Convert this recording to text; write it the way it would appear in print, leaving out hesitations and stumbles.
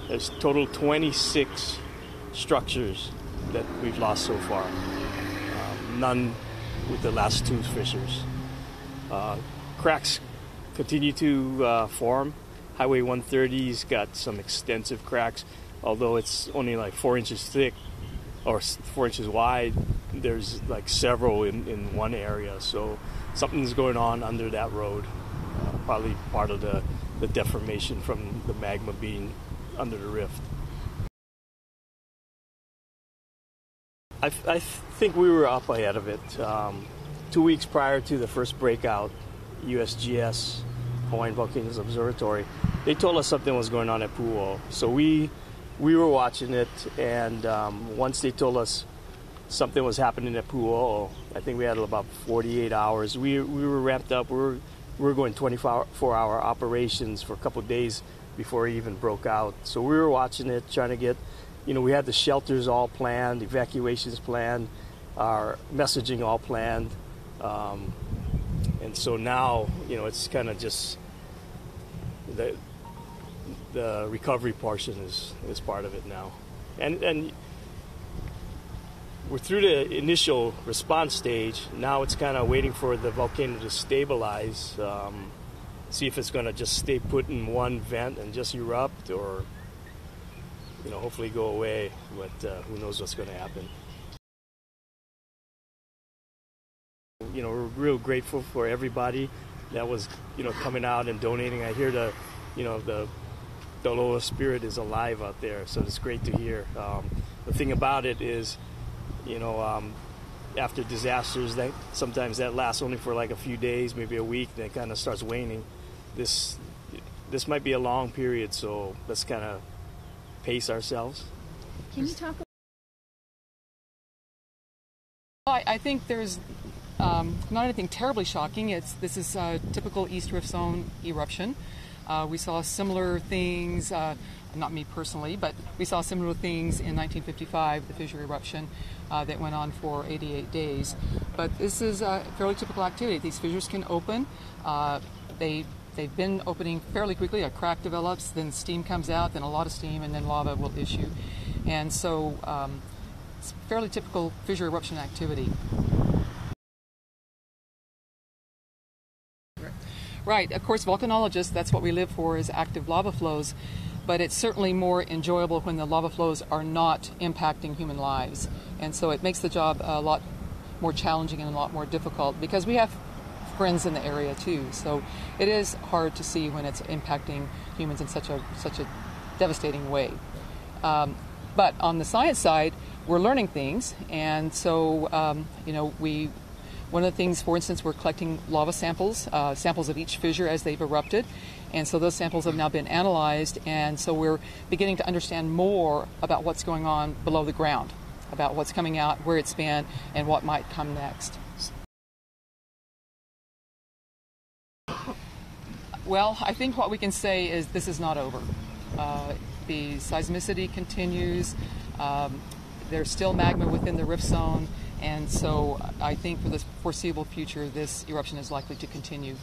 There's total 26 structures that we've lost so far. None with the last two fissures. Cracks continue to form. Highway 130's got some extensive cracks, although it's only like 4 inches thick or 4 inches wide. There's like several in one area, so something's going on under that road. Probably part of the deformation from the magma being under the rift. I think we were up ahead of it. 2 weeks prior to the first breakout, USGS, Hawaiian Volcanoes Observatory, they told us something was going on at Pu'o. So we were watching it, and once they told us something was happening at Pu'o, I think we had about 48 hours. We were ramped up. We were going 24-hour operations for a couple of days before it even broke out. So we were watching it, trying to get, we had the shelters all planned, evacuations planned, our messaging all planned. And so now, it's kind of just the recovery portion is part of it now. And we're through the initial response stage. Now it's kind of waiting for the volcano to stabilize, see if it's going to just stay put in one vent and just erupt, or hopefully go away, but who knows what's going to happen. We're real grateful for everybody that was, coming out and donating. I hear the Loa spirit is alive out there, so it's great to hear. The thing about it is, after disasters, that sometimes that lasts only for like a few days, maybe a week, then it kind of starts waning. This might be a long period, so let's kind of pace ourselves. Can you talk? I think there's not anything terribly shocking. This is a typical East Rift Zone eruption. We saw similar things, not me personally, but we saw similar things in 1955, the fissure eruption that went on for 88 days. But this is a fairly typical activity. These fissures can open. They've been opening fairly quickly. A crack develops, then steam comes out, then a lot of steam, and then lava will issue. And so it's fairly typical fissure eruption activity. Right, of course, volcanologists, that's what we live for, is active lava flows, but it's certainly more enjoyable when the lava flows are not impacting human lives. And so it makes the job a lot more challenging and a lot more difficult, because we have friends in the area too. So it is hard to see when it's impacting humans in such a devastating way. But on the science side, we're learning things, and so one of the things, for instance, we're collecting lava samples, samples of each fissure as they've erupted, and so those samples have now been analyzed, and so we're beginning to understand more about what's going on below the ground, about what's coming out, where it's been, and what might come next. Well, I think what we can say is this is not over. The seismicity continues. There's still magma within the rift zone. And so I think for the foreseeable future, this eruption is likely to continue.